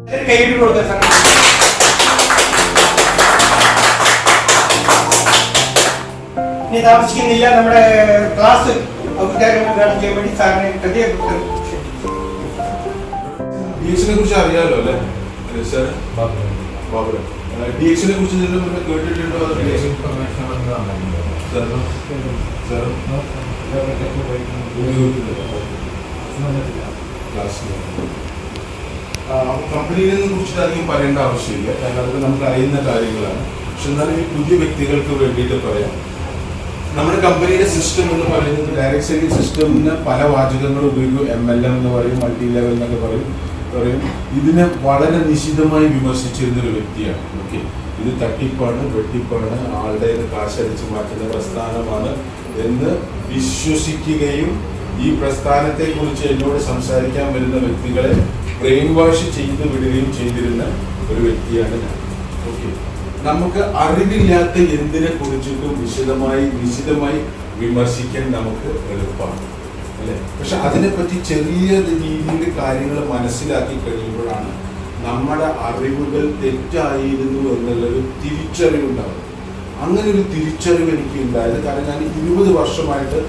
ഇനി താമസിക്കുന്നില്ല. നമ്മുടെ ക്ലാസ് ഔപചാരികമായി ചെയ്യാൻ വേണ്ടി സാറിനെ പ്രത്യേകം DXനെ കുറിച്ച് അറിയാലോ അല്ലേ സാർ? DXനെ കുറിച്ച് കേട്ടിട്ടുണ്ടോ? കമ്പനിയെ കുറിച്ചിട്ട് അധികം പറയേണ്ട ആവശ്യമില്ല, കാരണം അതൊക്കെ നമുക്ക് അറിയുന്ന കാര്യങ്ങളാണ്. പക്ഷെ എന്നാലും ഈ പുതിയ വ്യക്തികൾക്ക് വേണ്ടിയിട്ട് പറയാം. നമ്മുടെ കമ്പനിയുടെ സിസ്റ്റം എന്ന് പറയുന്നത് ഡയറക്ട് സെല്ലിംഗ് സിസ്റ്റമിന് പല വാചകങ്ങളും ഉപയോഗിക്കും. MLM എന്ന് പറയും, മൾട്ടി ലെവൽ എന്നൊക്കെ പറയും. ഇതിനെ വളരെ നിശിതമായി വിമർശിച്ചിരുന്നൊരു വ്യക്തിയാണ്. ഓക്കെ, ഇത് തട്ടിപ്പാണ്, വെട്ടിപ്പാണ്, ആളുടെ കാശടിച്ച് മാറ്റുന്ന പ്രസ്ഥാനമാണ് എന്ന് വിശ്വസിക്കുകയും ഈ പ്രസ്ഥാനത്തെക്കുറിച്ച് എന്നോട് സംസാരിക്കാൻ വരുന്ന വ്യക്തികളെ ബ്രെയിൻ വാഷ് ചെയ്ത് വിടുകയും ചെയ്തിരുന്ന ഒരു വ്യക്തിയാണ് ഞാൻ. ഓക്കെ, നമുക്ക് അറിവില്ലാത്ത എന്തിനെ കുറിച്ചിട്ടും നിശിതമായി വിമർശിക്കാൻ നമുക്ക് എളുപ്പമാണ് അല്ലേ? പക്ഷെ അതിനെപ്പറ്റി ചെറിയ രീതിയിൽ കാര്യങ്ങൾ മനസ്സിലാക്കി കഴിയുമ്പോഴാണ് നമ്മുടെ അറിവുകൾ തെറ്റായിരുന്നു എന്നുള്ളൊരു തിരിച്ചറിവുണ്ടാകും. അങ്ങനെ ഒരു തിരിച്ചറിവ് എനിക്ക് ഉണ്ടായത് കാരണം ഞാൻ 20 വർഷമായിട്ട്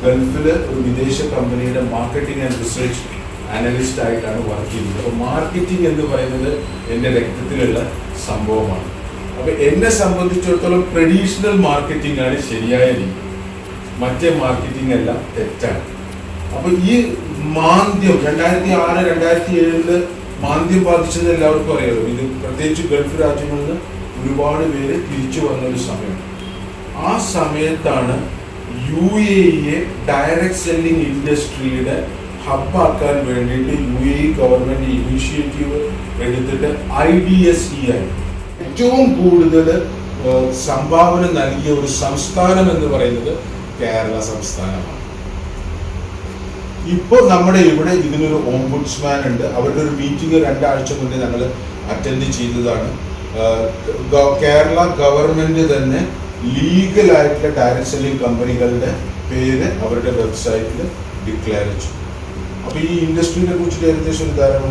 ഗൾഫിൽ ഒരു വിദേശ കമ്പനിയുടെ മാർക്കറ്റിംഗ് ആൻഡ് റിസർച്ച് അനലിസ്റ്റ് ആയിട്ടാണ് വർക്ക് ചെയ്യുന്നത്. അപ്പോൾ മാർക്കറ്റിംഗ് എന്ന് പറയുന്നത് എൻ്റെ രക്തത്തിലുള്ള സംഭവമാണ്. അപ്പോൾ എന്നെ സംബന്ധിച്ചിടത്തോളം ട്രഡീഷണൽ മാർക്കറ്റിംഗ് ആണ് ശരിയായ രീതി, മറ്റേ മാർക്കറ്റിംഗ് എല്ലാം തെറ്റാണ്. അപ്പോൾ ഈ മാന്ദ്യം 2006-2007 മാന്ദ്യം ബാധിച്ചത് എല്ലാവർക്കും അറിയാലോ. ഇത് പ്രത്യേകിച്ച് ഗൾഫ് രാജ്യങ്ങളിൽ നിന്ന് ഒരുപാട് പേര് തിരിച്ചു വന്നൊരു സമയം. ആ സമയത്താണ് UAE ഡയറക്റ്റ് സെല്ലിംഗ് ഇൻഡസ്ട്രിയുടെ ഹബ്ബാക്കാൻ വേണ്ടിയിട്ട് UAE ഗവൺമെന്റ് ഇനീഷ്യേറ്റീവ് എടുത്തിട്ട് IDSEI ഏറ്റവും കൂടുതൽ സംഭാവന നൽകിയ ഒരു സംസ്ഥാനം എന്ന് പറയുന്നത് കേരള സംസ്ഥാനമാണ്. ഇപ്പോൾ നമ്മുടെ ഇവിടെ ഇതിനൊരു ഓംബുഡ്സ്മാൻ ഉണ്ട്. അവരുടെ ഒരു മീറ്റിംഗ് 2 ആഴ്ച മുന്നേ ഞങ്ങൾ അറ്റൻഡ് ചെയ്തതാണ്. കേരള ഗവൺമെന്റ് തന്നെ ലീഗലായിട്ടുള്ള ഡയറക്റ്റ് സെല്ലിംഗ് കമ്പനികളുടെ പേര് അവരുടെ വെബ്സൈറ്റിൽ ഡിക്ലെയർ ചെയ്തു. അപ്പോൾ ഈ ഇൻഡസ്ട്രീനെ കുറിച്ചിട്ട് ഏകദേശം ഒരു ധാരണ.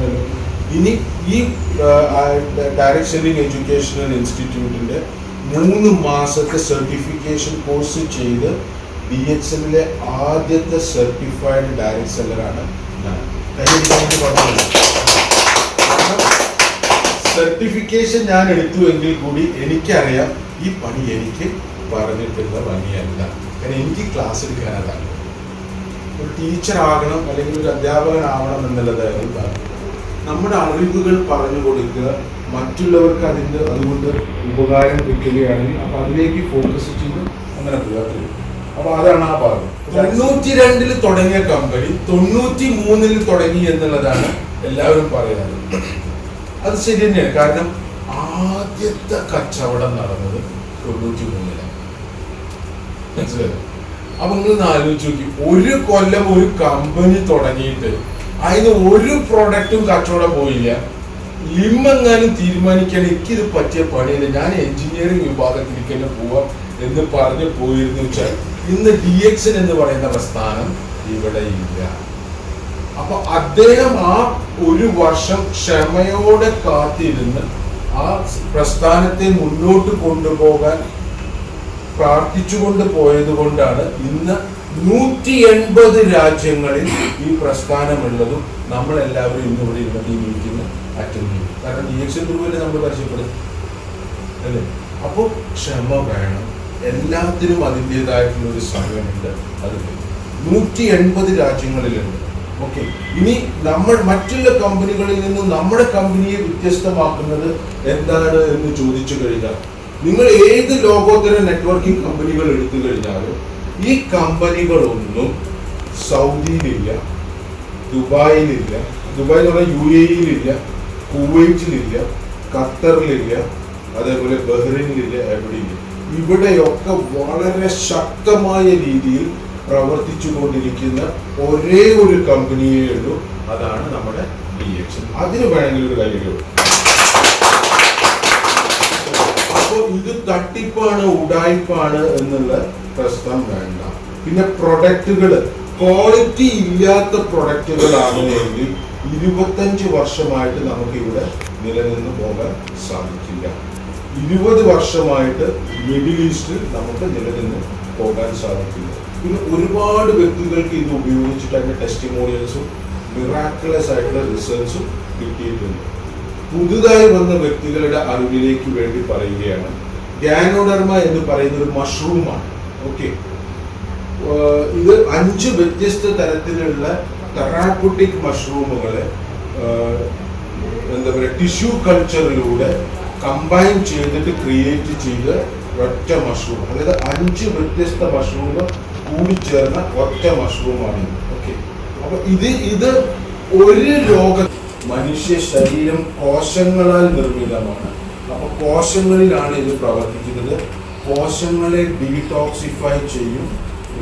ഇനി ഈ ഡയറക്റ്റ് സെല്ലിംഗ് എഡ്യൂക്കേഷണൽ ഇൻസ്റ്റിറ്റ്യൂട്ടിൻ്റെ 3 മാസത്തെ സർട്ടിഫിക്കേഷൻ കോഴ്സ് ചെയ്ത് DXLലെ ആദ്യത്തെ സർട്ടിഫൈഡ് ഡയറക്റ്റ് സെല്ലറാണ് ഞാൻ. സർട്ടിഫിക്കേഷൻ ഞാൻ എടുത്തുവെങ്കിൽ കൂടി എനിക്കറിയാം ഈ പണി എനിക്ക് പറഞ്ഞിട്ടുള്ള പണിയല്ല. കാരണം എനിക്ക് ക്ലാസ് എടുക്കാനതാണ്. ഒരു ടീച്ചർ ആകണം അല്ലെങ്കിൽ ഒരു അധ്യാപകനാവണം എന്നുള്ളതായിരുന്നു താല്പര്യം. നമ്മുടെ അറിവുകൾ പറഞ്ഞു കൊടുക്കുക, മറ്റുള്ളവർക്ക് അതുകൊണ്ട് ഉപകാരം കിട്ടുകയാണെങ്കിൽ അപ്പോൾ അതിലേക്ക് ഫോക്കസ് ചെയ്ത് അങ്ങനെ പോകാത്ത. അപ്പോൾ അതാണ് ആ ഭാഗം. 92 തുടങ്ങിയ കമ്പനി 93 തുടങ്ങി എന്നുള്ളതാണ് എല്ലാവരും പറയുന്നത്. അത് ശരി തന്നെയാണ്. കാരണം ആദ്യത്തെ കച്ചവടം നടന്നത് 93. മനസ്സിലായോ? അപ്പൊ നിങ്ങൾ ആലോചിച്ച് നോക്കി, ഒരു കൊല്ലം ഒരു കമ്പനി തുടങ്ങിയിട്ട് അതിന് ഒരു പ്രൊഡക്റ്റും കച്ചവടം പോയില്ല. ലിമെങ്ങാനും തീരുമാനിക്കാൻ എനിക്കിത് പറ്റിയ പണിയില്ല, ഞാൻ എഞ്ചിനീയറിംഗ് വിഭാഗത്തിലേക്ക് തന്നെ പോവാം എന്ന് പറഞ്ഞു പോയിരുന്നു വെച്ചാൽ ഇന്ന് DXN എന്ന് പറയുന്ന പ്രസ്ഥാനം ഇവിടെ ഇല്ല. അപ്പൊ അദ്ദേഹം ആ ഒരു വർഷം ക്ഷമയോടെ കാത്തിരുന്ന് ആ പ്രസ്ഥാനത്തെ മുന്നോട്ട് കൊണ്ടുപോകാൻ പ്രാർത്ഥിച്ചുകൊണ്ട് പോയത് കൊണ്ടാണ് ഇന്ന് 180 രാജ്യങ്ങളിൽ ഈ പ്രസ്ഥാനമുള്ളതും നമ്മളെല്ലാവരും ഇന്നിവിടെ ഇരുന്നിട്ട് ഈ മീറ്റിംഗ് അറ്റൻഡ് ചെയ്യും. കാരണം DXN ഗ്രൂപ്പിനെ നമ്മൾ പരിചയപ്പെടും അല്ലേ? അപ്പോൾ ക്ഷമ വേണം. എല്ലാത്തിനും അതിൻ്റെതായിട്ടുള്ള ഒരു സമയമുണ്ട്. അത് 180 രാജ്യങ്ങളിലുണ്ട്. ഓക്കെ, ഇനി നമ്മൾ മറ്റുള്ള കമ്പനികളിൽ നിന്നും നമ്മുടെ കമ്പനിയെ വ്യത്യസ്തമാക്കുന്നത് എന്താണ് എന്ന് ചോദിച്ചു കഴിഞ്ഞാൽ, നിങ്ങൾ ഏത് ലോകോത്തര നെറ്റ്വർക്കിംഗ് കമ്പനികൾ എടുത്തു കഴിഞ്ഞാലും ഈ കമ്പനികളൊന്നും സൗദിയിലില്ല, ദുബായിലില്ല, ദുബായ് എന്ന് പറഞ്ഞാൽ UAE-യിലില്ല, കുവൈറ്റിലില്ല, ഖത്തറിലില്ല, അതേപോലെ ബഹ്റൈനിലില്ല, എവിടെയില്ല. ഇവിടെയൊക്കെ വളരെ ശക്തമായ രീതിയിൽ പ്രവർത്തിച്ചു കൊണ്ടിരിക്കുന്ന ഒരേ ഒരു കമ്പനിയേ ഉള്ളൂ, അതാണ് നമ്മുടെ DXN. അതിന് വേണമെങ്കിൽ ഒരു കാര്യം. അപ്പോൾ ഇത് തട്ടിപ്പാണ്, ഉടായ്പാണ് എന്നുള്ള പ്രശ്നം വേണ്ട. പിന്നെ പ്രൊഡക്റ്റുകൾ ക്വാളിറ്റി ഇല്ലാത്ത പ്രൊഡക്റ്റുകളാണ് എങ്കിൽ 25 വർഷമായിട്ട് നമുക്ക് ഇവിടെ നിലനിന്ന് പോകാൻ സാധിക്കില്ല. 20 വർഷമായിട്ട് മിഡിൽ ഈസ്റ്റിൽ നമുക്ക് നിലനിന്ന് പോകാൻ സാധിക്കില്ല. പിന്നെ ഒരുപാട് വ്യക്തികൾക്ക് ഇത് ഉപയോഗിച്ചിട്ട് അതിന്റെ ടെസ്റ്റിമോണിയൽസും മിറാക്കുലസ് ആയിട്ടുള്ള റിസൾട്ട്സും കിട്ടിയിട്ടുണ്ട്. പുതുതായി വന്ന വ്യക്തികളുടെ അറിവിലേക്ക് വേണ്ടി പറയുകയാണ്, ഗാനോഡർമ എന്ന് പറയുന്ന ഒരു മഷ്റൂമാണ്. ഓക്കെ, ഇത് 5 വ്യത്യസ്ത തരത്തിലുള്ള തെറാപ്യൂട്ടിക് മഷ്റൂമുകളെ എന്താ പറയുക ടിഷ്യൂ കൾച്ചറിലൂടെ കമ്പൈൻ ചെയ്തിട്ട് ക്രിയേറ്റ് ചെയ്ത ഒറ്റ മഷ്റൂം. അതായത് 5 വ്യത്യസ്ത മഷ്റൂമുകൾ കൂടിച്ചേർന്ന ഒറ്റ മഷ്റൂമാണ്. ഓക്കെ, അപ്പൊ ഇത് ഒരു രോഗ മനുഷ്യ ശരീരം കോശങ്ങളാൽ നിർമ്മിതമാണ്. അപ്പൊ കോശങ്ങളിലാണ് ഇത് പ്രവർത്തിക്കുന്നത്. കോശങ്ങളെ ഡീടോക്സിഫൈ ചെയ്യും,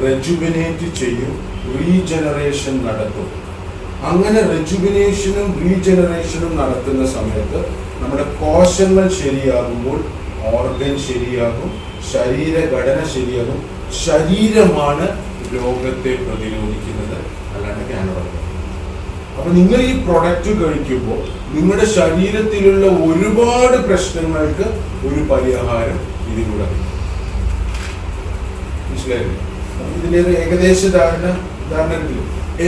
റെജുവിനേറ്റ് ചെയ്യും, റീജനറേഷൻ നടത്തും. അങ്ങനെ റെജുവിനേഷനും റീജനറേഷനും നടത്തുന്ന സമയത്ത് നമ്മുടെ കോശങ്ങൾ ശരിയാകുമ്പോൾ ഓർഗൻ ശരിയാകും, ശരീരഘടന ശരിയാകും. ശരീരമാണ് രോഗത്തെ പ്രതിരോധിക്കുന്നത്, അല്ലാണ്ട് ക്യാൻസർ. അപ്പൊ നിങ്ങൾ ഈ പ്രൊഡക്റ്റ് കഴിക്കുമ്പോൾ നിങ്ങളുടെ ശരീരത്തിലുള്ള ഒരുപാട് പ്രശ്നങ്ങൾക്ക് ഒരു പരിഹാരം ഇതിലൂടെ മനസ്സിലായില്ലേ? ഇതിന്റെ ഏകദേശ ധാരണ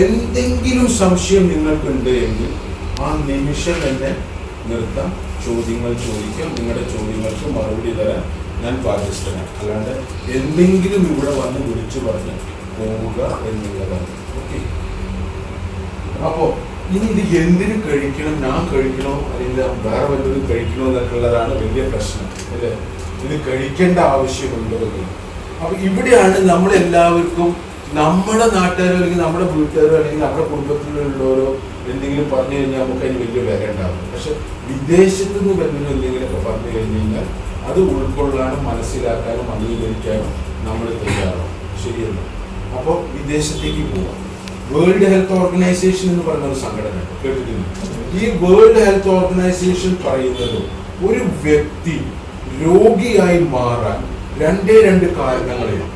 എന്തെങ്കിലും സംശയം നിങ്ങൾക്കുണ്ട് എങ്കിൽ ആ നിമിഷം തന്നെ നിർത്താം, ചോദ്യങ്ങൾ ചോദിക്കാം. നിങ്ങളുടെ ചോദ്യങ്ങൾക്ക് മറുപടി തരാൻ ഞാൻ ബാധ്യസ്ഥനാണ്. അല്ലാണ്ട് എന്തെങ്കിലും ഇവിടെ വന്ന് വിളിച്ചു പറഞ്ഞ് പോവുക എന്നുള്ളതാണ്. ഓക്കെ, അപ്പോ ഇനി ഇത് എന്തിനു കഴിക്കണം, ഞാൻ കഴിക്കണോ അല്ലെങ്കിൽ വേറെ വല്ലതും കഴിക്കണോ എന്നൊക്കെ ഉള്ളതാണ് വലിയ പ്രശ്നം അല്ലേ? ഇത് കഴിക്കേണ്ട ആവശ്യമുണ്ടോ എന്ന്. അപ്പൊ ഇവിടെയാണ് നമ്മളെല്ലാവർക്കും നമ്മുടെ നാട്ടുകാരോ അല്ലെങ്കിൽ നമ്മുടെ വീട്ടുകാരോ അല്ലെങ്കിൽ നമ്മുടെ കുടുംബത്തിലുള്ളവരോ എന്തെങ്കിലും പറഞ്ഞു കഴിഞ്ഞാൽ നമുക്ക് അതിന് വലിയ വില ഉണ്ടാവും. പക്ഷെ വിദേശത്ത് നിന്ന് വരുന്ന എന്തെങ്കിലുമൊക്കെ പറഞ്ഞു കഴിഞ്ഞു കഴിഞ്ഞാൽ അത് ഉൾക്കൊള്ളാനും മനസ്സിലാക്കാനും അംഗീകരിക്കാനും നമ്മൾ തയ്യാറാവും. ശരിയല്ല? അപ്പോൾ വിദേശത്തേക്ക് പോവാം. വേൾഡ് ഹെൽത്ത് ഓർഗനൈസേഷൻ എന്ന് പറയുന്ന ഒരു സംഘടന കേട്ടിട്ടുണ്ട്. ഈ വേൾഡ് ഹെൽത്ത് ഓർഗനൈസേഷൻ പറയുന്നത് ഒരു വ്യക്തി രോഗിയായി മാറാൻ 2 കാരണങ്ങളാണ്.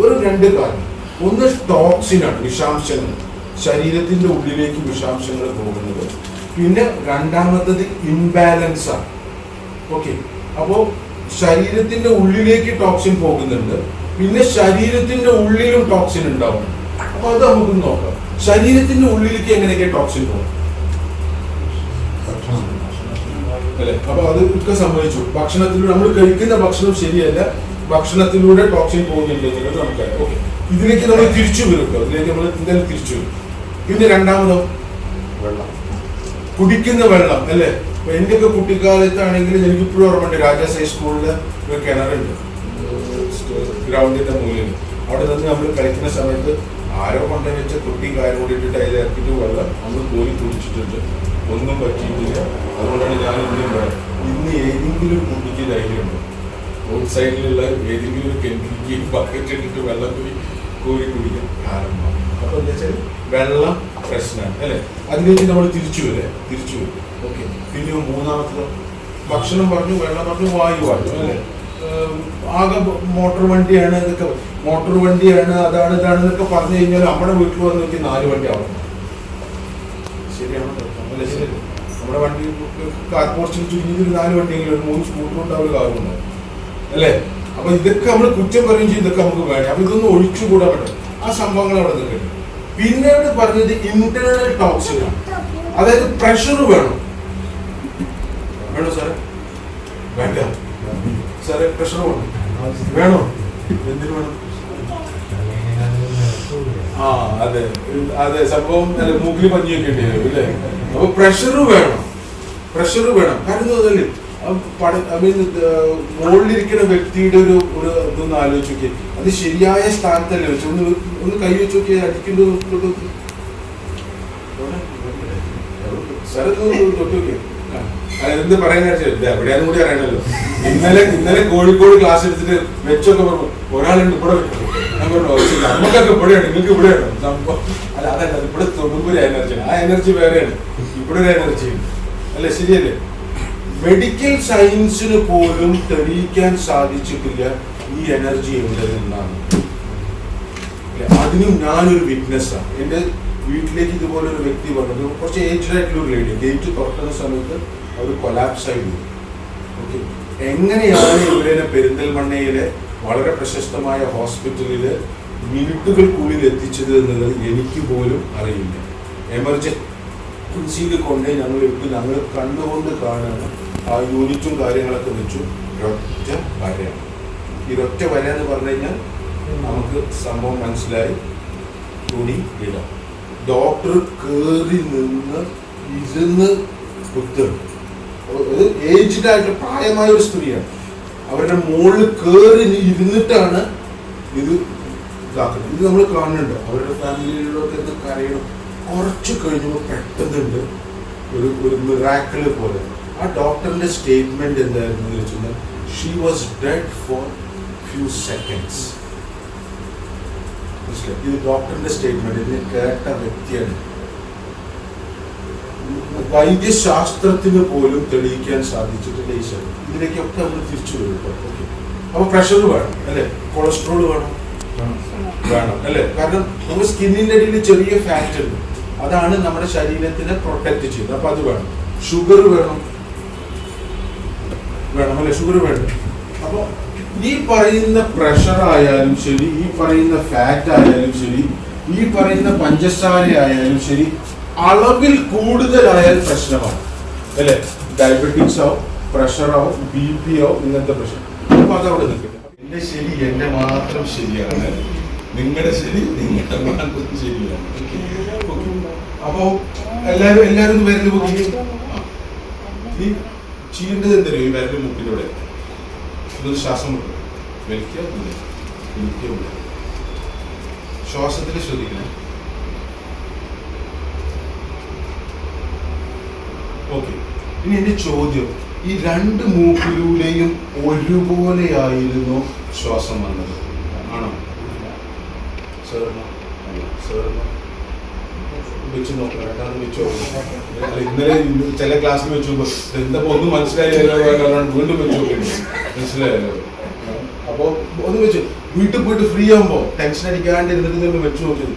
ഒരു 2 കാരണം. ഒന്ന് ടോക്സിനാണ്, വിഷാംശങ്ങൾ, ശരീരത്തിന്റെ ഉള്ളിലേക്ക് വിഷാംശങ്ങൾ പോകുന്നത്. പിന്നെ രണ്ടാമത്തത് ഇംബാലൻസ് ആണ്. ഓക്കെ, അപ്പോ ശരീരത്തിന്റെ ഉള്ളിലേക്ക് ടോക്സിൻ പോകുന്നുണ്ട്, പിന്നെ ശരീരത്തിന്റെ ഉള്ളിലും ടോക്സിൻ ഉണ്ടാവും. അപ്പൊ അത് നമുക്ക് നോക്കാം. ശരീരത്തിന്റെ ഉള്ളിലേക്ക് എങ്ങനെയൊക്കെ ടോക്സിൻ പോകും അല്ലെ? അപ്പൊ അതൊക്കെ സംഭവിച്ചു. ഭക്ഷണത്തിലൂടെ നമ്മൾ കഴിക്കുന്ന ഭക്ഷണം ശരിയല്ല, ഭക്ഷണത്തിലൂടെ ടോക്സിൻ പോകുന്നുണ്ട് എന്നുള്ളത് നമുക്കറിയാം. ഓക്കെ, ഇതിലേക്ക് നമ്മൾ തിരിച്ചു വരും. ഇതിലേക്ക് നമ്മൾ എന്തായാലും തിരിച്ചു വരും. പിന്നെ രണ്ടാമതോ വെള്ളം, കുടിക്കുന്ന വെള്ളം അല്ലേ? അപ്പൊ എന്റെയൊക്കെ കുട്ടിക്കാലത്താണെങ്കിൽ എനിക്കിപ്പോഴും ഓർമ്മയുണ്ട്, രാജാസ് ഹൈസ്കൂളില് ഒരു കിണറുണ്ട് ഗ്രൗണ്ടിന്റെ മുന്നിൽ. അവിടെ നിന്ന് നമ്മൾ കളിക്കുന്ന സമയത്ത് ആരോ കൊണ്ടു വെച്ച കുട്ടി കാര്യം കൂടിയിട്ടിട്ട് അതിൽ ഇറക്കിയിട്ട് വെള്ളം നമ്മൾ കോരി കുടിച്ചിട്ടുണ്ട്, ഒന്നും പറ്റിയിട്ടില്ല. അതുകൊണ്ടാണ് ഞാൻ ഇന്നും പറയാം, ഇന്ന് ഏതെങ്കിലും കുട്ടിക്ക് ധൈര്യമുണ്ടോ റോഡ് സൈഡിലുള്ള ഏതെങ്കിലും ഒരു കെമിക്കൽ ബക്കറ്റ് ഇട്ടിട്ട് വെള്ളം കോരി കുടിക്കാം? കാരണം അപ്പൊ എന്താ വെച്ചാൽ വെള്ളം പ്രശ്നമാണ് അല്ലെ? അതിലേക്ക് നമ്മൾ തിരിച്ചു വരും. ഓക്കെ, പിന്നെ മൂന്നാമത്തെ ഭക്ഷണം പറഞ്ഞു, വെള്ളം പറഞ്ഞു, വായു പറഞ്ഞു അല്ലെ? ആകെ മോട്ടോർ വണ്ടിയാണ്, അതാണ് ഇതാണെന്നൊക്കെ പറഞ്ഞു കഴിഞ്ഞാൽ നമ്മുടെ വീട്ടിൽ വന്ന് നോക്കി 4 വണ്ടി ആവണം. ശരിയാണോ അല്ലെ? ശരി, നമ്മുടെ വണ്ടി കാർപോർച്ചിൽ ചുരുങ്ങിയൊരു 4 വണ്ടിയെങ്കിലും, ഒരു 3 സ്കൂട്ടർ ഉണ്ടാവും, കാറും ഉണ്ടാവും അല്ലേ? അപ്പൊ ഇതൊക്കെ നമ്മൾ കുറ്റം പറയും ചെയ്യും, ഇതൊക്കെ നമുക്ക് വേണം. അപ്പൊ ഇതൊന്നും ഒഴിച്ചുകൂടാൻ പറ്റും. ആ സംഭവങ്ങൾ അവിടെ നിൽക്കട്ടെ. പിന്നീട് പറഞ്ഞത് ഇന്റേണൽ ടോക്സിൻ ആണ്. അതായത് പ്രഷർ വേണോ സാറേ? വേണ്ട സാറേ, പ്രഷർ വേണോ? എന്തിനു വേണം? അതെ സംഭവം മൂക്കിൽ പഞ്ഞിയൊക്കെ ഉണ്ട് അല്ലേ? അപ്പൊ പ്രഷർ വേണം. കാരണം അതല്ലേ, മുകളിലിരിക്കുന്ന വ്യക്തിയുടെ ഒരു ഇതൊന്ന് ആലോചിച്ച് നോക്കിയേ. അത് ശരിയായ സ്ഥാനത്തല്ലേ വെച്ചു. ഒന്ന് കൈ വെച്ച് നോക്കിയാൽ അടിക്കുന്നത് എന്ത് പറയാൻ എവിടെയാന്നും കൂടി അറിയണല്ലോ. ഇന്നലെ കോഴിക്കോട് ക്ലാസ് എടുത്തിട്ട് വെച്ചൊക്കെ പറഞ്ഞു, ഒരാളുണ്ട് ഇവിടെ വെക്കും. ഞാൻ പറഞ്ഞു നമുക്കൊക്കെ ഇവിടെയാണ്, നിങ്ങൾക്ക് ഇവിടെയാണ് സംഭവം. അല്ല അതല്ല, ഇവിടെ തൊടുമ്പോ ഒരു എനർജിയാണ്. ആ എനർജി വേറെയാണ്, ഇവിടെ ഒരു എനർജി ഉണ്ട് അല്ലെ? ശരിയല്ലേ? മെഡിക്കൽ സയൻസിന് പോലും തെളിയിക്കാൻ സാധിച്ചിട്ടില്ല ഈ എനർജി എവിടെ നിന്നാണ്. അതിനും ഞാനൊരു വിറ്റ്നസ്സാണ്. എൻ്റെ വീട്ടിലേക്ക് ഇതുപോലെ ഒരു വ്യക്തി വന്നത്, കുറച്ച് ഏജ്ഡ് ആയിട്ടുള്ള ഒരു ലേഡി, ഗേറ്റ് തുറക്കുന്ന സമയത്ത് അവർ കൊലാപ്സ് ആയി പോയി. ഓക്കെ, എങ്ങനെയാണ് ഇവരെ പെരിന്തൽമണ്ണയിലെ വളരെ പ്രശസ്തമായ ഹോസ്പിറ്റലിൽ മിനിറ്റുകൾക്കുള്ളിൽ എത്തിച്ചത് എന്നുള്ളത് എനിക്ക് പോലും അറിയില്ല. എമർജൻസിയിൽ കൊണ്ടേ ഞങ്ങൾ കണ്ടുകൊണ്ട് കാണുകയാണ്. ആ യൂണിറ്റും കാര്യങ്ങളൊക്കെ വെച്ചു. ഒരൊറ്റ വരയാണ്. ഈ ഒറ്റ വര എന്ന് പറഞ്ഞു കഴിഞ്ഞാൽ നമുക്ക് സംഭവം മനസ്സിലായി. തുണി ഇടാം. ഡോക്ടർ കയറി നിന്ന് ഇരുന്ന് കുത്തുകയാണ്. അത് ഏജ്ഡ് ആയിട്ട് പ്രായമായ ഒരു സ്ത്രീയാണ്. അവരുടെ മുകളിൽ കയറി ഇരുന്നിട്ടാണ് ഇത് ഇതാക്കുന്നത്. ഇത് നമ്മൾ കാണുന്നുണ്ട്. അവരുടെ ഫാമിലിയിലൊക്കെ ഇത് കരയണം. കുറച്ച് കഴിഞ്ഞപ്പോൾ പെട്ടെന്നുണ്ട് ഒരു മിറാക്കിൾ പോലെ. ആ ഡോക്ടറിന്റെ സ്റ്റേറ്റ്മെന്റ് എന്തായിരുന്നു എന്ന് വെച്ചാൽ she was dead for few seconds. ഇത് ഡോക്ടറിന്റെ സ്റ്റേറ്റ്മെന്റ്. ഇതിന് കേട്ട വ്യക്തിയാണ്. വൈദ്യശാസ്ത്രത്തിന് പോലും തെളിയിക്കാൻ സാധിച്ചിട്ടില്ല ഈ ശരീരം. ഇതിലേക്കൊക്കെ നമ്മൾ തിരിച്ചു വരും. ഓക്കെ, അപ്പൊ പ്രഷർ വേണം അല്ലെ, കൊളസ്ട്രോൾ വേണം അല്ലെ, കാരണം നമ്മുടെ സ്കിന്നിന്റെ അടിയിൽ ചെറിയ ഫാറ്റ് ഉണ്ട്. അതാണ് നമ്മുടെ ശരീരത്തിനെ പ്രൊട്ടക്ട് ചെയ്യുന്നത്. അപ്പൊ അത് വേണം. ഷുഗർ വേണം അല്ലെ, ഷുഗർ വേണം. അപ്പൊ ഈ പറയുന്ന പ്രഷർ ആയാലും ശരി, ഈ പറയുന്ന ഫാറ്റ് ആയാലും ശരി, ഈ പറയുന്ന പഞ്ചസാര ആയാലും ശരി, അളവിൽ കൂടുതലായാൽ പ്രശ്നമാണ് അല്ലെ. ഡയബറ്റിക്സ് ആവും, പ്രഷർ ആവും, BP ആവും, ഇങ്ങനത്തെ പ്രശ്നം. അപ്പൊ അതവിടെ നിൽക്കട്ടെ. എന്റെ ശരി എന്റെ മാത്രം ശരിയാണ്, നിങ്ങളുടെ ശരി നിങ്ങളുടെ മാത്രം ശരിയാണ്. അപ്പൊ എല്ലാരും വിരല് പൊക്കി ഈ ചെയ്യേണ്ടത് എന്തല്ലോ, ഈ വിരല് മുക്കിലൂടെ ഇതൊരു ശ്വാസം മുട്ടും. വലിക്കുക ശ്വാസത്തിൽ ശ്രദ്ധിക്കണം. ഓക്കെ, ഇനി എന്റെ ചോദ്യം, ഈ രണ്ട് മൂക്കിലൂടെയും ഒരുപോലെയായിരുന്നു ശ്വാസം വന്നത് ആണോ? വെച്ച് നോക്കണം. രണ്ടാമത് വെച്ച് നോക്കണം. ഇന്നലെ ചില ക്ലാസ്സിൽ വെച്ച് നോക്കും. എന്താ ഒന്നും മനസ്സിലായല്ലോ, വീണ്ടും വെച്ച് നോക്കേണ്ടി. മനസ്സിലായല്ലോ? അപ്പൊ ഒന്ന് വെച്ച് വീട്ടിൽ പോയിട്ട് ഫ്രീ ആകുമ്പോ ടെൻഷൻ അടിക്കാണ്ട് ഇരുന്നിട്ട് വെച്ച് നോക്കിയത്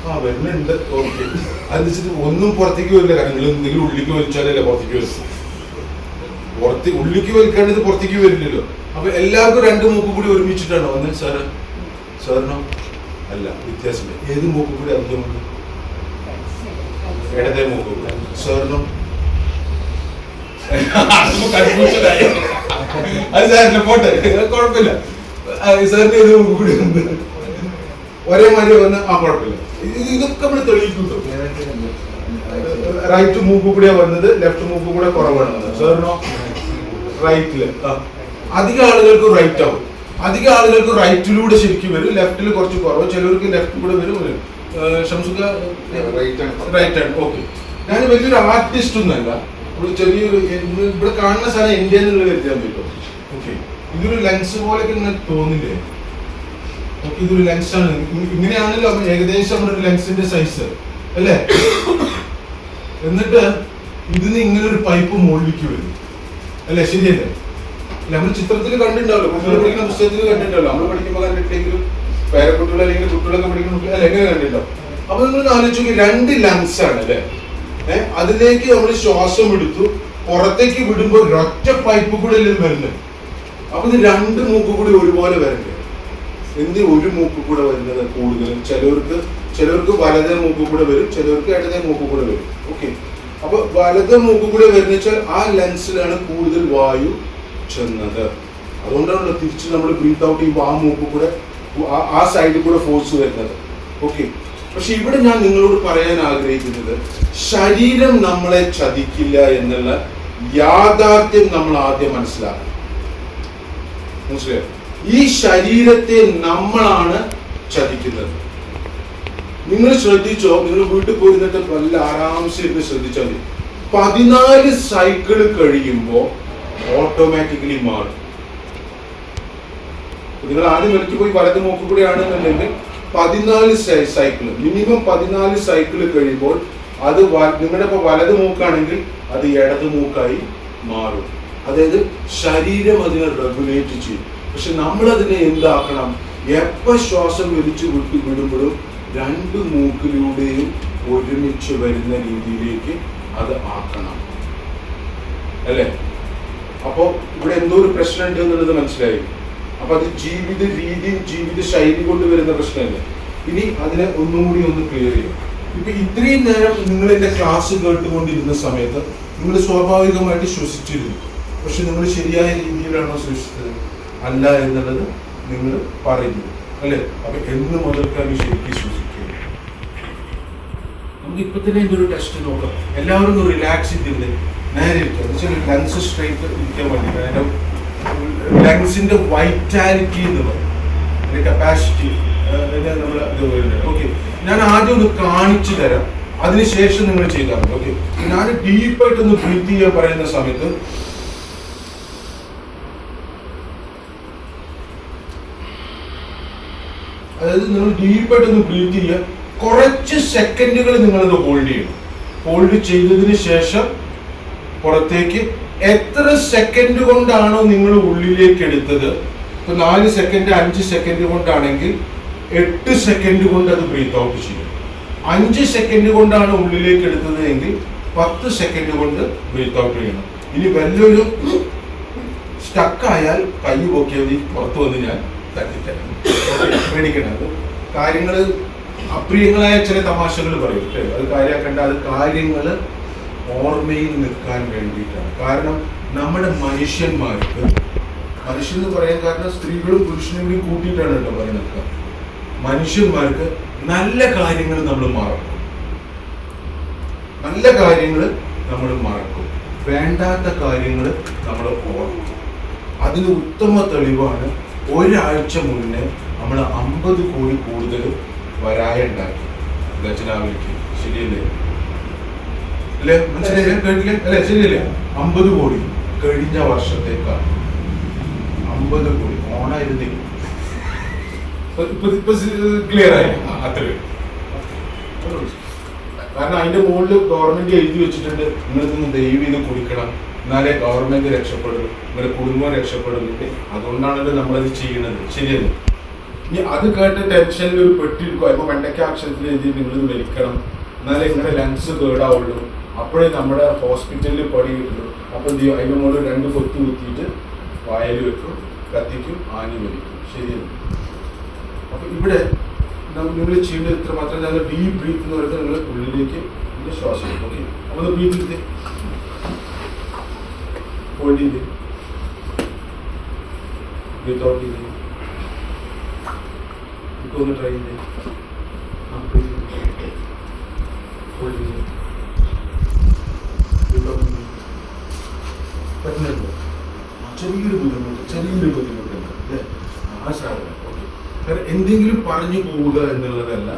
ആ വരുന്നുണ്ട്. ഓക്കെ, അത് വെച്ചിട്ട് ഒന്നും പുറത്തേക്ക് വരില്ല. കാരണം നിങ്ങൾ എന്തെങ്കിലും ഉള്ളിലേക്ക് വലിച്ചാലല്ലേ പുറത്തേക്ക് വരും. ഉള്ളിലേക്ക് വലിക്കാണ്ട് പുറത്തേക്ക് വരില്ലല്ലോ. അപ്പൊ എല്ലാവർക്കും രണ്ട് മൂക്ക് കൂടി ഒരുമിച്ചിട്ടാണോ വന്നത്? സാറിനോ? അല്ല, വ്യത്യാസമില്ല. ഏത് മൂക്ക് കൂടി അധികമുണ്ട്? ഇടത്തെ മൂക്ക് കൂടി. സാറിനോ? അത് സാറിന് പോട്ടെ, കുഴപ്പമില്ല. സാറിന് ഏത് മൂക്ക് കൂടി ഉണ്ട്? ഒരേ മാതിരി വന്ന് ആ കുഴപ്പമില്ല. ഇതൊക്കെ നമ്മൾ തെളിയിക്കും. റൈറ്റ് മൂക്ക് കൂടിയാ വന്നത്, ലെഫ്റ്റ് മൂക്ക് കൂടെ കുറവാണ്. സാറിനോ? റൈറ്റില് അധികം ആളുകൾക്ക് റൈറ്റ് ആവും. അധികം ആളുകൾക്ക് റൈറ്റിലൂടെ ശരിക്കും വരും, ലെഫ്റ്റിൽ കുറച്ച് കുറവ്. ചിലർക്ക് ലെഫ്റ്റ് കൂടെ വരും. റൈറ്റ് ആണ്. ഓക്കെ, ഞാൻ വലിയൊരു ആർട്ടിസ്റ്റ് ഒന്നല്ല. ചെറിയൊരു ഇവിടെ കാണുന്ന സാധനം ഇന്ത്യ എന്നുള്ള കരുതാൻ പറ്റും. ഓക്കെ, ഇതൊരു ലെൻസ് പോലെയൊക്കെ ഇങ്ങനെ തോന്നില്ലേ? ഓക്കെ, ഇതൊരു ലെൻസ് ആണ്. ഇങ്ങനെയാണല്ലോ ഏകദേശം നമ്മുടെ ഒരു ലെൻസിന്റെ സൈസ് അല്ലേ? എന്നിട്ട് ഇതിന് ഇങ്ങനെ ഒരു പൈപ്പ് മുകളിലേക്ക് വരും അല്ലേ? ശരിയല്ലേ? നമ്മൾ ചിത്രത്തിൽ കണ്ടിട്ടുണ്ടാവല്ലോ, കുട്ടികൾ പഠിക്കുന്ന പുസ്തകത്തിൽ കണ്ടിട്ടുണ്ടല്ലോ. നമ്മൾ പഠിക്കുമ്പോൾ കണ്ടിട്ടില്ലെങ്കിലും പേരക്കുട്ടികൾ അല്ലെങ്കിൽ കുട്ടികളൊക്കെ പഠിക്കുന്ന കുട്ടികൾ അല്ല എങ്ങനെ കണ്ടിട്ടുണ്ടാവും. അപ്പൊ നിങ്ങൾ ആലോചിച്ച് നോക്കി, രണ്ട് ലങ്സ് ആണ് അല്ലേ? അതിലേക്ക് നമ്മൾ ശ്വാസം എടുത്തു, പുറത്തേക്ക് വിടുമ്പോൾ ഒരൊറ്റ പൈപ്പ് കൂടെ അല്ലേ വരുന്നത്. അപ്പൊ ഇത് രണ്ട് മൂക്ക് കൂടി ഒരുപോലെ വരണ്ടേ? എന്ത് ഒരു മൂക്ക് കൂടെ വരുന്നത് കൂടുതലും? ചിലർക്ക് വലതേ മൂക്ക് കൂടെ വരും, ചിലർക്ക് ഇടതേ മൂക്ക് കൂടെ വരും. ഓക്കെ, അപ്പൊ വലത് മൂക്ക് കൂടെ വരുന്ന വെച്ചാൽ ആ ലെൻസിലാണ് കൂടുതൽ വായു ചെന്നത്. അതുകൊണ്ടാണല്ലോ തിരിച്ച് നമ്മൾ ബ്രീത്ത് ഔട്ട് ചെയ്യുമ്പോൾ ആ മൂക്ക് കൂടെ ആ സൈഡിൽ കൂടെ ഫോഴ്സ് വരുന്നത്. ഓക്കെ, പക്ഷെ ഇവിടെ ഞാൻ നിങ്ങളോട് പറയാൻ ആഗ്രഹിക്കുന്നത്, ശരീരം നമ്മളെ ചതിക്കില്ല എന്നുള്ള യാഥാർത്ഥ്യം നമ്മൾ ആദ്യം മനസ്സിലാക്കണം. മനസ്സിലായോ? ഈ ശരീരത്തെ നമ്മളാണ് ചതിക്കുന്നത്. നിങ്ങൾ ശ്രദ്ധിച്ചോ? നിങ്ങൾ വീട്ടിൽ പോയിരുന്നിട്ട് വല്ല ആരാംശം ഇരുന്ന് ശ്രദ്ധിച്ചാൽ മതി. 14 സൈക്കിള് കഴിയുമ്പോൾ ഓട്ടോമാറ്റിക്കലി മാറും. നിങ്ങൾ ആദ്യം വെളിക്ക് പോയി വലത് മൂക്ക് കൂടി ആണെന്നുണ്ടെങ്കിൽ 14 സൈക്കിള്, മിനിമം 14 സൈക്കിള് കഴിയുമ്പോൾ അത് നിങ്ങളുടെ ഇപ്പൊ വലത് മൂക്കാണെങ്കിൽ അത് ഇടത് മൂക്കായി മാറും. അതായത് ശരീരം അതിനെ റെഗുലേറ്റ് ചെയ്യും. പക്ഷെ നമ്മൾ അതിനെ എന്താക്കണം? എപ്പോൾ ശ്വാസം വലിച്ചു വിടുമ്പോഴും രണ്ട് മൂക്കിലൂടെയും ഒരുമിച്ച് വരുന്ന രീതിയിലേക്ക് അത് ആക്കണം, അല്ലേ? അപ്പോൾ ഇവിടെ എന്തോ ഒരു പ്രശ്നമുണ്ട് എന്നുള്ളത് മനസ്സിലായി. അപ്പൊ അത് ജീവിത രീതിയും ജീവിത ശൈലി കൊണ്ട് വരുന്ന പ്രശ്നമല്ലേ. ഇനി അതിനെ ഒന്നുകൂടി ഒന്ന് ക്ലിയർ ചെയ്യും. ഇപ്പൊ ഇത്രയും നേരം നിങ്ങൾ എന്റെ ക്ലാസ് കേട്ടുകൊണ്ടിരുന്ന സമയത്ത് നിങ്ങൾ സ്വാഭാവികമായിട്ട് ശ്വസിച്ചിരുന്നു. പക്ഷെ നിങ്ങൾ ശരിയായ രീതിയിലാണോ ശ്വസിച്ചത്? അല്ല എന്നുള്ളത് നിങ്ങൾ പറയുന്നു, അല്ലെ? അപ്പൊ എന്ന് മുതൽക്കാണ് ശരിക്കും ശ്വസിക്കുക? നമുക്ക് ഇപ്പൊ തന്നെ എന്തൊരു ടെസ്റ്റ് നോക്കാം. എല്ലാവരും ഒന്ന് റിലാക്സ് ചെയ്തിരുന്നേ, നേരെ ഇരിക്കുക. ലങ്സ് സ്ട്രൈറ്റ് ഇരിക്കാൻ വേണ്ടി ലങ്സിന്റെ വൈറ്റാലിറ്റി എന്ന് പറയും, കപ്പാസിറ്റി നമ്മൾ ഓക്കെ. ഞാൻ ആദ്യം ഒന്ന് കാണിച്ചു തരാം, അതിനുശേഷം നിങ്ങൾ ചെയ്താൽ മതി. ഓക്കെ, ഞാൻ ഡീപ്പായിട്ടൊന്ന് ബ്രീത്ത് ചെയ്യാൻ പറയുന്ന സമയത്ത് അതായത് നിങ്ങൾ ഡീപ്പായിട്ടൊന്ന് ബ്രീത്ത് ചെയ്യുക. കുറച്ച് സെക്കൻഡുകൾ നിങ്ങളത് ഹോൾഡ് ചെയ്യണം. ഹോൾഡ് ചെയ്തതിന് ശേഷം പുറത്തേക്ക് എത്ര സെക്കൻഡ് കൊണ്ടാണോ നിങ്ങൾ ഉള്ളിലേക്ക് എടുത്തത്, ഇപ്പൊ 4 സെക്കൻഡ് 5 സെക്കൻഡ് കൊണ്ടാണെങ്കിൽ 8 സെക്കൻഡ് കൊണ്ട് അത് ബ്രീത്ത് ഔട്ട് ചെയ്യും. 5 സെക്കൻഡ് കൊണ്ടാണ് ഉള്ളിലേക്ക് എടുത്തത് എങ്കിൽ 10 സെക്കൻഡ് കൊണ്ട് ബ്രീത്ത് ഔട്ട് ചെയ്യണം. ഇനി വല്ലൊരു സ്റ്റക്കായാൽ കൈ പൊക്കിയാൽ പുറത്തു വന്ന് ഞാൻ തട്ടിത്തരാം, പേടിക്കണത്. കാര്യങ്ങൾ അപ്രിയങ്ങളായ ചില തമാശകൾ പറയും, അത് കാര്യമാക്കേണ്ട. അത് കാര്യങ്ങൾ ഓർമ്മയിൽ നിൽക്കാൻ വേണ്ടിയിട്ടാണ്. കാരണം നമ്മുടെ മനുഷ്യന്മാർക്ക്, മനുഷ്യൻ എന്ന് പറയാൻ കാരണം സ്ത്രീകളും പുരുഷനും കൂടി കൂട്ടിയിട്ടാണ് കേട്ടോ പറയുന്നത്, മനുഷ്യന്മാർക്ക് നല്ല കാര്യങ്ങൾ നമ്മൾ മറക്കും, നല്ല കാര്യങ്ങൾ നമ്മൾ മറക്കും, വേണ്ടാത്ത കാര്യങ്ങൾ നമ്മൾ ഓർക്കും. അതിന് ഉത്തമ തെളിവാണ് ഒരാഴ്ച മുന്നേ നമ്മൾ 50 കോടി കൂടുതൽ വരായ ഉണ്ടാക്കി ഖജനാവിലേക്ക്. ശരിയല്ലേ? അല്ലെ? മനസ്സിലായില്ലേ? കേട്ടില്ലേ? അല്ലെ? ശരിയല്ലേ? 50 കോടി കഴിഞ്ഞ വർഷത്തേക്കാണ്. 50 കോടി ഓണായിരുന്നില്ല. ക്ലിയർ ആയി? അത്രയും. കാരണം അതിന്റെ മുകളിൽ ഗവൺമെന്റ് എഴുതി വെച്ചിട്ടുണ്ട്, നിങ്ങൾക്കൊന്ന് ദയവ് ഇത് കുടിക്കണം, എന്നാലേ ഗവൺമെന്റ് രക്ഷപ്പെടും, നിങ്ങളുടെ കുടുംബം രക്ഷപ്പെടുന്നുണ്ട്. അതുകൊണ്ടാണല്ലോ നമ്മളത് ചെയ്യുന്നത്. ശരിയല്ലേ? ഇനി അത് കേട്ട് ടെൻഷനിൽ ഒരു പെട്ടിരിക്കും. ഇപ്പൊ വെണ്ടയ്ക്ക അക്ഷരത്തിൽ എഴുതി നിങ്ങളിത് വലിക്കണം, എന്നാലേ നിങ്ങളുടെ ലങ്സ് കേടാവുള്ളൂ, അപ്പോഴേ നമ്മുടെ ഹോസ്പിറ്റലിൽ പണി കിട്ടുള്ളൂ. അപ്പൊ എന്ത് ചെയ്യും? അതിന്റെ മുകളിൽ 2 കൊത്ത് കുത്തിയിട്ട് വായിൽ വെക്കും, കത്തിക്കും, ആഞ്ഞു വലിക്കും. ശരിയല്ലേ? അപ്പൊ ഇവിടെ നിങ്ങൾ ചെയ്യേണ്ടത് ഇത്ര മാത്രം. ഞങ്ങൾ ഡീപ് ബ്രീത്ത് എന്ന് പറയുന്നത് നിങ്ങൾ ഉള്ളിലേക്ക് ശ്വാസം. ഓക്കെ, അപ്പൊ ബ്രീത്ത് ചെയ്തേ, ഹോൾഡ് ചെയ്തേ, ബ്രീത്ത് ഔട്ട് ചെയ്തേ, ഒന്ന് ട്രൈ ചെയ്തേ, ഹോൾഡ് ചെയ്തേ, പറ്റുന്നുണ്ടോ? ചെറിയൊരു ബുദ്ധിമുട്ടുണ്ട് അല്ലേ? ആ സാധനം. കാരണം എന്തെങ്കിലും പറഞ്ഞു പോവുക എന്നുള്ളതല്ല,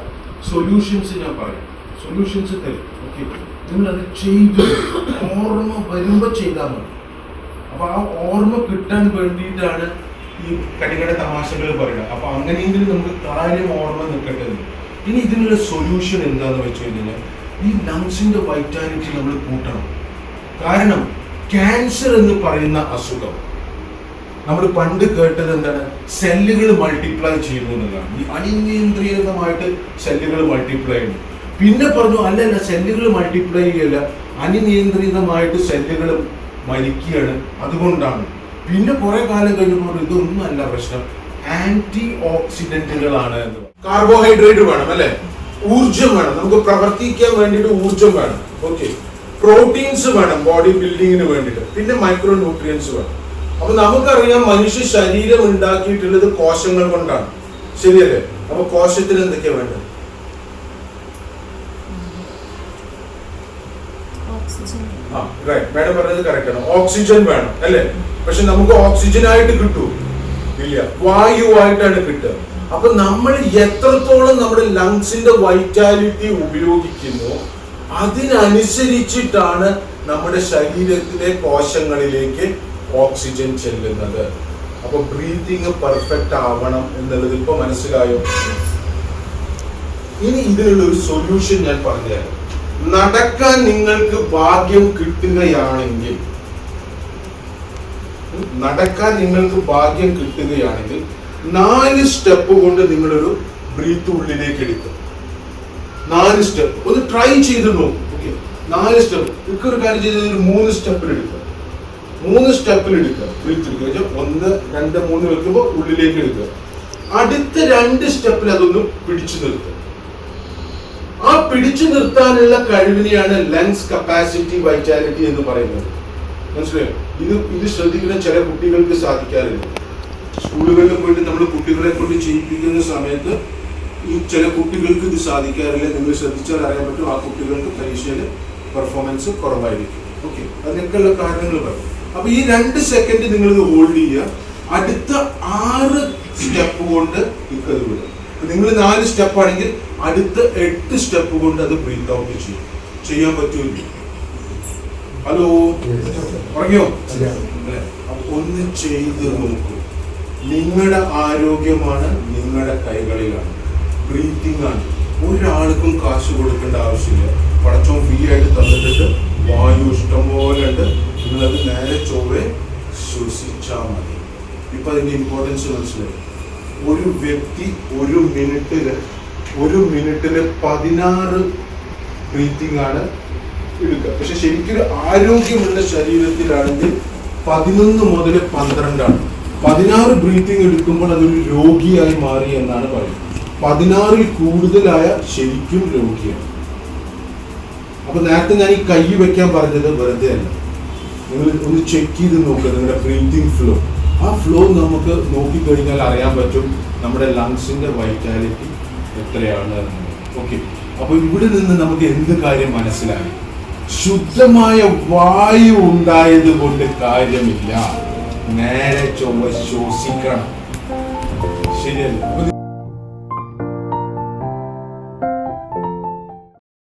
സൊല്യൂഷൻസ് ഞാൻ പറയാം, സൊല്യൂഷൻസ് തരും. ഓക്കെ, നിങ്ങളത് ചെയ്തു ഓർമ്മ വരുമ്പോൾ ചെയ്താൽ മതി. അപ്പൊ ആ ഓർമ്മ കിട്ടാൻ വേണ്ടിയിട്ടാണ് ഈ കടികട തമാശകൾ പറയുന്നത്. അപ്പൊ അങ്ങനെയെങ്കിലും നമുക്ക് കാര്യം ഓർമ്മ നിൽക്കട്ടെ. ഇനി ഇതിനുള്ള സൊല്യൂഷൻ എന്താന്ന് വെച്ച് കഴിഞ്ഞാൽ ഈ ലങ്സിന്റെ വൈറ്റാലിറ്റി നമ്മൾ കൂട്ടണം. കാരണം ക്യാൻസർ എന്ന് പറയുന്ന അസുഖം നമ്മൾ പണ്ട് കേട്ടത് എന്താണ്? സെല്ലുകൾ മൾട്ടിപ്ലൈ ചെയ്യുന്നു എന്നുള്ളതാണ്. ഈ അനിയന്ത്രിതമായിട്ട് സെല്ലുകൾ മൾട്ടിപ്ലൈ ചെയ്യുന്നു. പിന്നെ പറഞ്ഞു അല്ലല്ല, സെല്ലുകൾ മൾട്ടിപ്ലൈ ചെയ്യല്ല, അനിയന്ത്രിതമായിട്ട് സെല്ലുകൾ മരിക്കുകയാണ്, അതുകൊണ്ടാണ്. പിന്നെ കുറെ കാലം കഴിഞ്ഞപ്പോൾ ഇതൊന്നും അല്ല പ്രശ്നം, ആന്റി ഓക്സിഡന്റുകളാണ് എന്ന്. കാർബോഹൈഡ്രേറ്റ് വേണം, അല്ലെ? ഊർജം വേണം, നമുക്ക് പ്രവർത്തിക്കാൻ വേണ്ടിയിട്ട് ഊർജം വേണം. ഓക്കെ, പ്രോട്ടീൻസ് വേണം ബോഡി ബിൽഡിങ്ങിന് വേണ്ടിയിട്ട്, പിന്നെ മൈക്രോ ന്യൂട്രിയൻസ് വേണം. അപ്പൊ നമുക്കറിയാം മനുഷ്യ ശരീരം ഉണ്ടാക്കിയിട്ടുള്ളത് കോശങ്ങൾ കൊണ്ടാണ്. ശരിയല്ലേ? അപ്പൊ കോശത്തിന് എന്തൊക്കെയാ വേണ്ടത്? മാഡം പറഞ്ഞത് കറക്റ്റ് ആണ്, ഓക്സിജൻ വേണം, അല്ലേ? പക്ഷെ നമുക്ക് ഓക്സിജൻ ആയിട്ട് കിട്ടൂ ഇല്ല, വായുവായിട്ടാണ് കിട്ടുക. അപ്പൊ നമ്മൾ എത്രത്തോളം നമ്മുടെ ലങ്സിന്റെ വൈറ്റാലിറ്റി ഉപയോഗിക്കുന്നു അതിനനുസരിച്ചിട്ടാണ് നമ്മുടെ ശരീരത്തിലെ കോശങ്ങളിലേക്ക് ഓക്സിജൻ ചെല്ലുന്നത്. അപ്പൊ ബ്രീതിങ് പെർഫെക്റ്റ് ആവണം എന്നുള്ളത് ഇപ്പൊ മനസ്സിലായോ? ഇനി ഇതിനുള്ള ഒരു സൊല്യൂഷൻ ഞാൻ പറഞ്ഞുതരാം. നടക്കാൻ നിങ്ങൾക്ക് ഭാഗ്യം കിട്ടുകയാണെങ്കിൽ, നടക്കാൻ നിങ്ങൾക്ക് ഭാഗ്യം കിട്ടുകയാണെങ്കിൽ 4 സ്റ്റെപ്പ് കൊണ്ട് നിങ്ങളൊരു ബ്രീത്ത് ഉള്ളിലേക്ക് എടുക്കുക. 4 സ്റ്റെപ്പ് ഒന്ന് ട്രൈ ചെയ്ത് നോക്കും. Okay, 4 step. ഇതൊക്കെ ഒരു കാര്യം ചെയ്ത് ഒരു 3 സ്റ്റെപ്പിൽ എടുക്കുക. 3 സ്റ്റെപ്പിൽ എടുക്കുക. ബ്രീത്ത് എടുക്കുക. 1 2 3 വെക്കുമ്പോൾ ഉള്ളിലേക്ക് എടുക്കുക. അടുത്ത 2 സ്റ്റെപ്പിൽ അതൊന്ന് പിടിച്ചു നിർത്തുക. ആ പിടിച്ചു നിർത്താനുള്ള കഴിവിനെയാണ് ലങ്സ് കപ്പാസിറ്റി വൈറ്റാലിറ്റി എന്ന് പറയുന്നത്. മനസ്സിലായോ? ഇത് ശ്രദ്ധിക്കുന്ന ചില കുട്ടികൾക്ക് സാധിക്കാറില്ല. സ്കൂളുകളിൽ പോയിട്ട് നമ്മൾ കുട്ടികളെ കൊണ്ട് ചെയ്യിപ്പിക്കുന്ന സമയത്ത് ഈ ചില കുട്ടികൾക്ക് ഇത് സാധിക്കാറില്ല. നിങ്ങൾ ശ്രദ്ധിച്ചാൽ അറിയാൻ പറ്റും, ആ കുട്ടികൾക്ക് പരീക്ഷയിൽ പെർഫോമൻസ് കുറവായിരിക്കും. ഓക്കെ, അതിനൊക്കെയുള്ള കാരണങ്ങൾ പറയും. അപ്പൊ ഈ 2 സെക്കൻഡ് നിങ്ങൾ ഇത് ഹോൾഡ് ചെയ്യുക. അടുത്ത 6 സ്റ്റെപ്പ് കൊണ്ട് ഇത് വിടുക. നിങ്ങൾ 4 സ്റ്റെപ്പ് ആണെങ്കിൽ അടുത്ത 8 സ്റ്റെപ്പ് കൊണ്ട് അത് ബ്രീത്ത് ഔട്ട് ചെയ്യും. ചെയ്യാൻ പറ്റുമല്ലോ? ഹലോ, പറഞ്ഞോ? ഒന്ന് ചെയ്ത് നോക്കൂ. നിങ്ങളുടെ ആരോഗ്യമാണ് നിങ്ങളുടെ കൈകളിലാണ്. ബ്രീത്തിങ് ആണ്. ഒരാൾക്കും കാശ് കൊടുക്കേണ്ട ആവശ്യമില്ല. പടച്ചോൻ ഫ്രീ ആയിട്ട് തന്നിട്ട് വായു ഇഷ്ടംപോലെ ഉണ്ട്. നിങ്ങളത് നേരെ ചൊവ്വെ ശ്വസിച്ചാൽ മതി. ഇപ്പൊ അതിന്റെ ഇമ്പോർട്ടൻസ് മനസ്സിലായി. ഒരു വ്യക്തി ഒരു മിനിറ്റില് 16 ബ്രീത്തിങ് ആണ് എടുക്കുക. പക്ഷെ ശരിക്കും ആരോഗ്യമുള്ള ശരീരത്തിലാണെങ്കിൽ 11 മുതൽ 12 ആണ്. 16 ബ്രീത്തിങ് എടുക്കുമ്പോൾ അതൊരു രോഗിയായി മാറി എന്നാണ് പറയുന്നത്. 16-ൽ കൂടുതലായ ശരിക്കും രോഗിയാണ്. അപ്പൊ നേരത്തെ ഞാൻ ഈ കൈ വെക്കാൻ പറഞ്ഞത് വെറുതെ അല്ല. നിങ്ങൾ ഒന്ന് ചെക്ക് ചെയ്ത് നോക്കുക നിങ്ങളുടെ ബ്രീത്തിങ് ഫ്ലോ. ആ ഫ്ലോ നമുക്ക് നോക്കിക്കഴിഞ്ഞാൽ അറിയാൻ പറ്റും നമ്മുടെ ലങ്സിന്റെ വൈറ്റാലിറ്റി എത്രയാണ് എന്നത്. ഓക്കെ, അപ്പൊ ഇവിടെ നിന്ന് നമുക്ക് എന്ത് കാര്യം മനസ്സിലായി? ശുദ്ധമായ വായു ഉണ്ടായത് കൊണ്ട് കാര്യമില്ല, നേരെ ചൊവ്വ ശ്വസിക്കണം. ശരിയല്ല?